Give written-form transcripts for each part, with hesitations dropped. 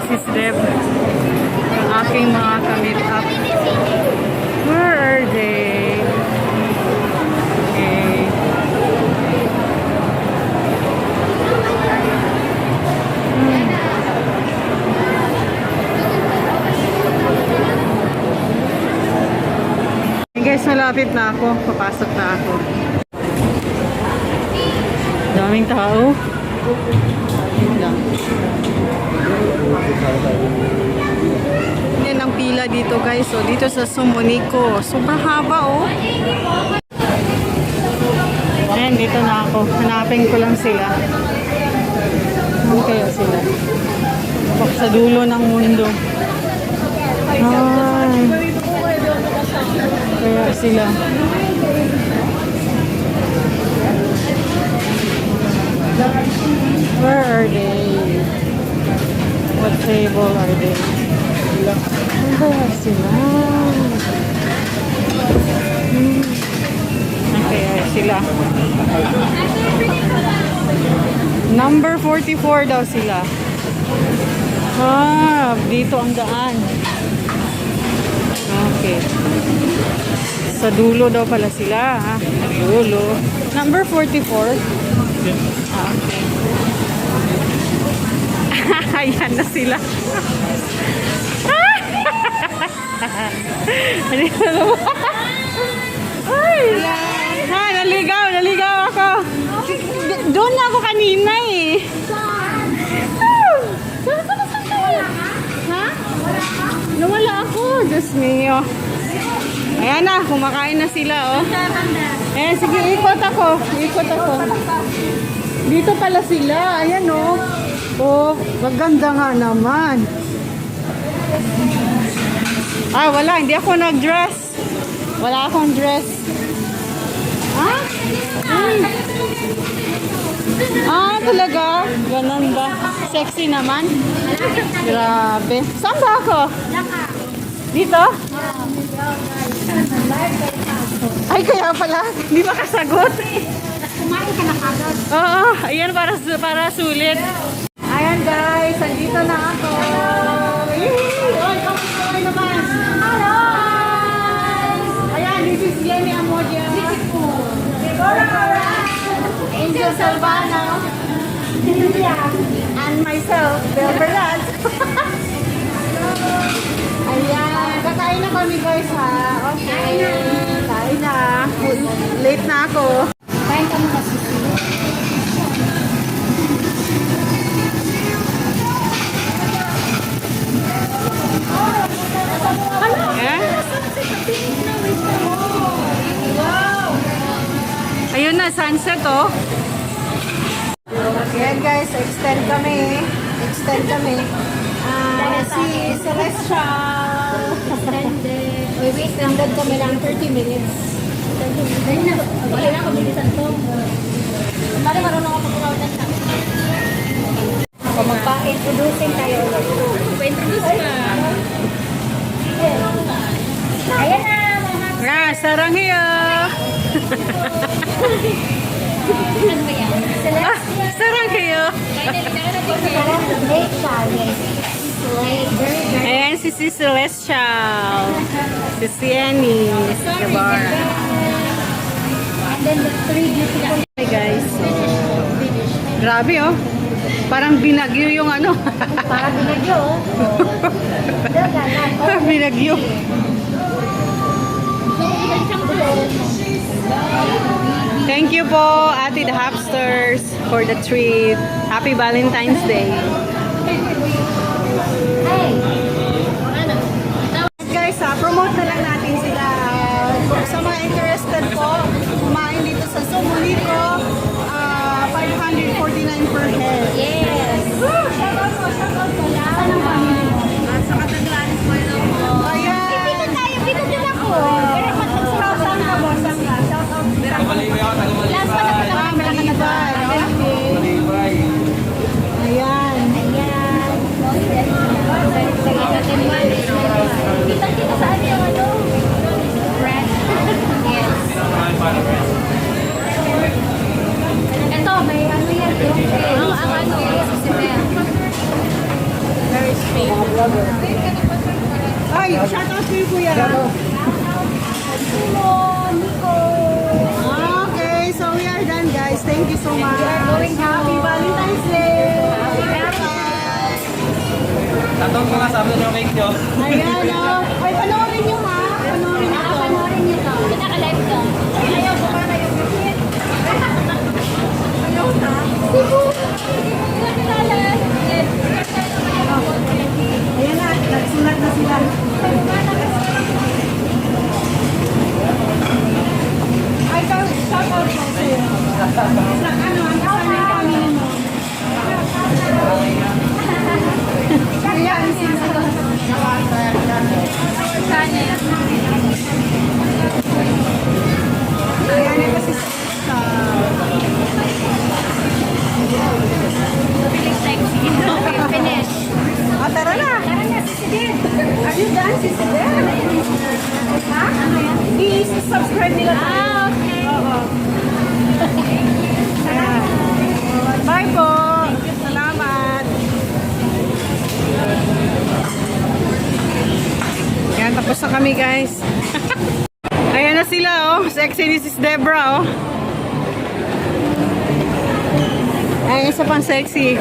Sis Deb. Ang aking mga kamit up. Where are they? Okay. Hey guys, malapit na ako. Papasok na ako. Daming tao. Yun lang. Yan ang pila dito guys. So dito sa Sumunico. Sobrang haba oh. Ayan, dito na ako. Hanapin ko lang sila. Ano kaya sila? Bak sa dulo ng mundo. Ay. Kaya sila. Where are they? What table are they? Where are sila? Okay, sila. Number 44 daw sila. Ah, dito ang daan. Okay. Sa dulo daw pala sila, ha? Dulo. Number 44. Ah, okay. Ayan na sila. Ay, ha, naligaw ako. Doon na ako kanina eh. Ha? Nawala ako. Diyos mio. Ayan na, kumakain na sila, oh. Ayan, sige, ikot ako. Dito pala sila. Ayan, oh. Oh, maganda nga naman. Ah, wala. Hindi ako nag-dress. Wala akong dress. Ha? Ah, talaga? Ganun ba? Sexy naman? Grabe. Saan ba ako? Dito? Ay, kaya pala. Hindi makasagot. Kumain ka na kagad. Oo, ayan para sulit. Ayan guys, andito na ako. Oy, kamusta naman? Hello! Ayan, this is Jenny Amodia. Angel Salvano. And myself, Bel Berlaz. Ayan, kakain na kami guys ha. Okay, kain na. Late na ako. Kain ka muna sisi. Yeah? Ayun na, sunset oh. Ayan guys, extend kami. Si Celestial. Extended kami lang 30 minutes. Wala na ako bilisan to. Mari marunong ako pagkakaunan siya. Ako magpa-introducing tayo. Pa-introduce ka. Ayan na, mga. Yeah, sarang hiyo. Ano ba yan? Sarang hiyo. Ayan si Celestial. Si Sienny. Si Gabar. And then the three beautiful. Hi guys. Grabe oh. Parang binagyo yung ano. Para binagyo, oh. Parang binagyo. Thank you po, Ate the Hapsters, for the treat. Happy Valentine's Day. Guys, promote na lang natin sila. Sa mga interested po, kumain dito sa Sumunico, 549 per head. Yes. Shoutout po lahat ng pamilya mo. Sa Kataglanes po ito po. Ayan. Dito tayo, dito din ako. Pero Saan ka ba? Saan ka? Shoutout. last pa na pala Malibay. Okay. Ayan. Ayan. Kita saan yung ano? Brand. Yes. Ito, may ano yan. Ang Okay, so we are done, guys. Thank you so much. Happy Valentine's Day. Tatong mga sabi ng cake nyo. Ayan, oh. Ay, panoorin nyo, ha? Panoorin nyo to. Panoorin niyo to. Pinaka-live to. Ayaw ko para yung bukit. Ayaw na. Ayan na, nagsulat na sila. Ay, shout out po sa'yo. Ano, ang kasama yung pamilya mo? Ayan, ayan, ito si sa... Finish. Ah, tara na! Tara na, sisigil. Are you done, Sisi Del? Ha? Ano yan? I-subscribe nila tayo. Okay. Oo. Ayan. Bye po! Salamat! Ayan, tapos na kami, guys. Ayan na sila, oh. Sexy ni Sis Debra, oh. Ayan, isa pang sexy.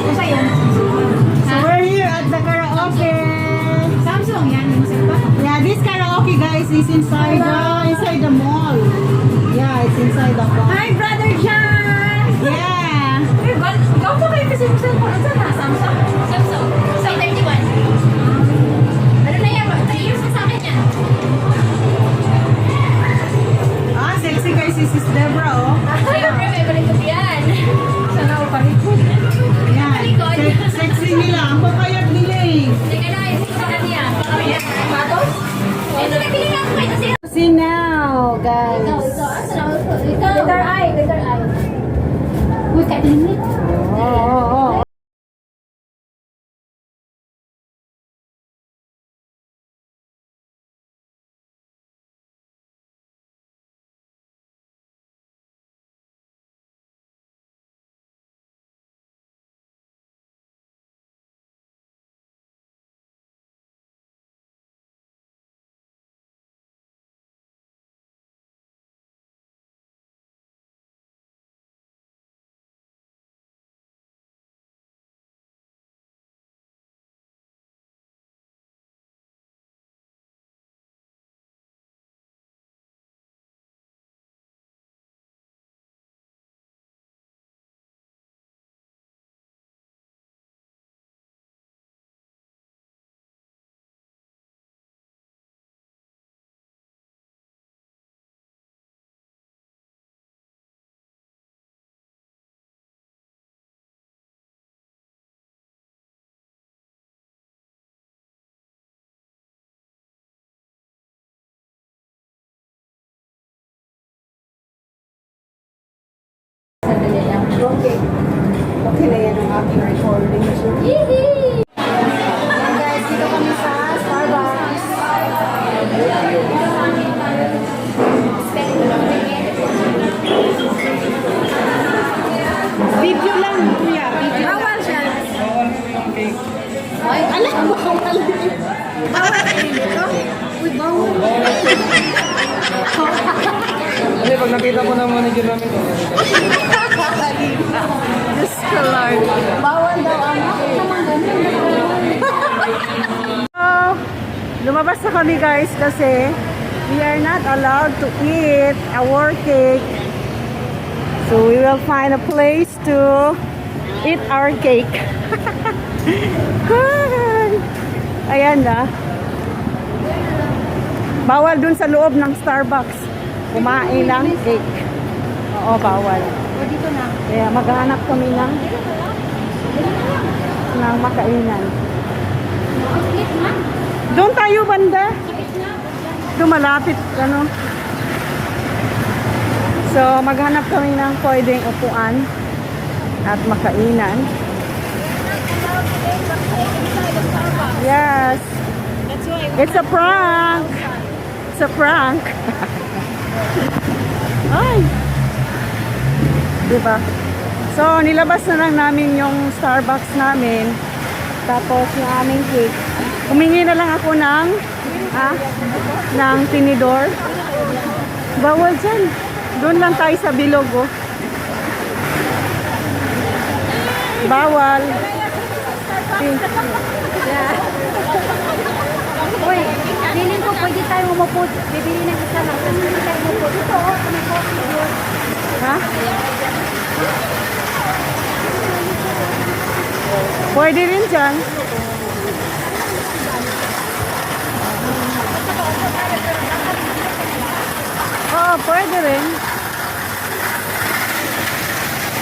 Ano yun? So we're here at the karaoke. Samsung yan. Music ba? Yeah, this karaoke, guys, is inside the mall. Yeah, it's inside the mall. Hi, Brother John! Yeah. Uy, gaw po kayo kasi yung cellphone. Saan na? Samsung? Samsung. So, 31. Ano na yan? 3 years na sa akin yan. Ah, sexy guys, si Sis Debra, oh. Siyempre, may balik yan. Sana ako palikod. Yan. Sexy nila. Ang papayat nila eh. Teka na, yung sa kanya. Baka may sapatos? Ito, nagpili na ako kayo kasi. See now, guys. Ikaw. Letter I. Letter I. Uy, kainit. Oh. Okay na yan ang aking recording. Yee! Yan guys, dito kami sa Starbucks. Video lang, kuya. Video lang. Bawal siya. Ay, alam mo, bawal. Bawal kayo dito? Uy, bawal. Kasi pag nakita ko ng manager namin ko. Diyos ko, Lord. Bawal daw ang So, lumabas na kami guys kasi we are not allowed to eat our cake. So we will find a place to eat our cake. Ayan na. Bawal dun sa loob ng Starbucks. Kumain ng cake. Oo, bawal. O, dito na. Kaya maghanap kami ng makainan. Split na. Doon tayo banda. Split na. Doon malapit, ano. So, maghanap kami ng pwedeng upuan at makainan. Yes. That's why. It's a prank. It's a prank. Ay. Diba? So, nilabas na lang namin yung Starbucks namin. Tapos yung aming cake. Humingi na lang ako ng tinidor. Bawal dyan. Doon lang tayo sa bilog, oh. Bawal. Uy, feeling ko pwede tayo umupo. Bibili ng isa lang. Tapos pwede tayo umupo. Ito, may coffee doon. Ha? Pwede rin dyan. Oo, pwede rin.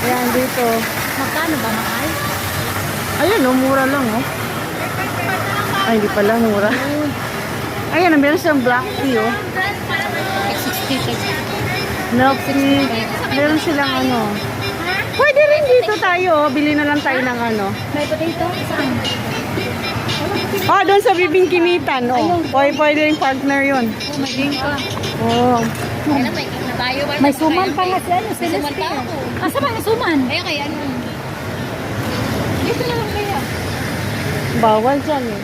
Ayan, dito. Magkano ba, mahal? Ayun, oh, mura lang, oh. Ay, hindi pala, mura. Ayan, meron siyang black tea, oh. 60. Milk tea. Meron silang ano. Pwede rin dito tayo, oh. Bili na lang tayo ng ano. May potato? Saan? Ah, doon sa bibingkinitan, oh. Pwede rin partner yun. Oh, may drink ka. Oh. May suman pa nga siya. May suman pa ako. Asa ba yung suman? Kaya ano? Dito na lang kaya. Bawal dyan, eh.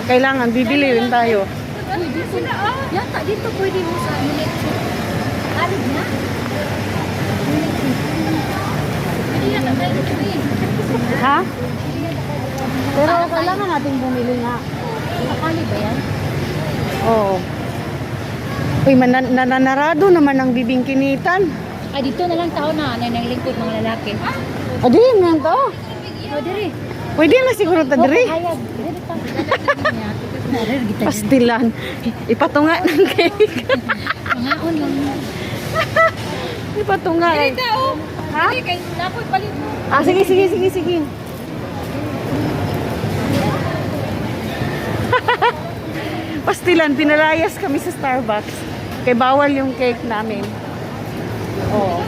Kailangan, bibili rin tayo. Dito na Yata, dito pwede mo sa unit. Alid na? Hindi na tayo dito eh. Ha? Pero kailangan natin bumili nga. Akali ba yan? Oo. Uy, nananarado naman ang bibingkinitan. Ay, dito na lang tao na lingkod mga lalaki. Adi, yan to. O, dire. Pwede na siguro ta diri. Hayag. Dire pa. Pastilan. Ipatunga ng cake. Mga on lang. Ipatunga. Eh. Ha? Kay napoy palit mo. Ah, sige. Pastilan, pinalayas kami sa Starbucks. Kaya bawal yung cake namin. Oo.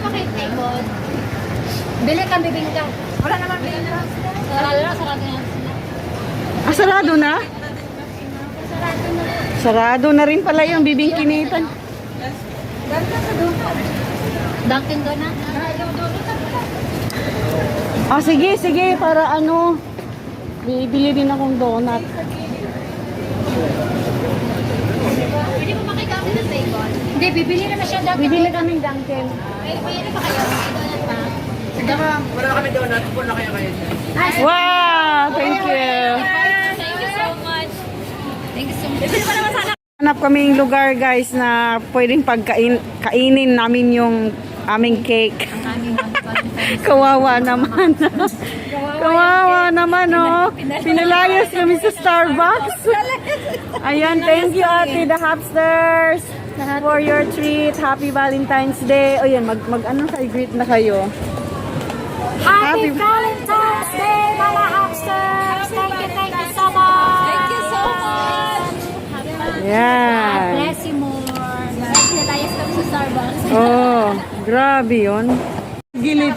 Bili kang bibingka. Wala naman bibingka. Sarado na. Ah, sarado na? Sarado na rin pala yung bibingkinitan. Dunkin doon na. Ah, sige, para ano, bibili din akong donut. Pwede mo makigamit ng table? Hindi, bibili naman siya Dunkin. Bibili kaming Dunkin. Ay, pwede pa kayo. May donut pa. Wala kami donut. Puno na kayo kayo. Wow, thank you. Thank you so much. Thank you so much. Bibili pa naman sana. Hanap kaming lugar guys na pwedeng kainin namin yung aming cake. Kawawa naman. Kawawa naman, oh. Pinalayas kami sa Starbucks. Ayan, thank you Ate the Hopsters for your treat. Happy Valentine's Day. O yan, mag-ano kayo, greet na kayo. Happy Valentine's Day, mga hamsters! Thank you so much! Thank you so much! Yan. Bless you more! Pinatayas kami sa Starbucks. Oh, grabe yun. Gilid.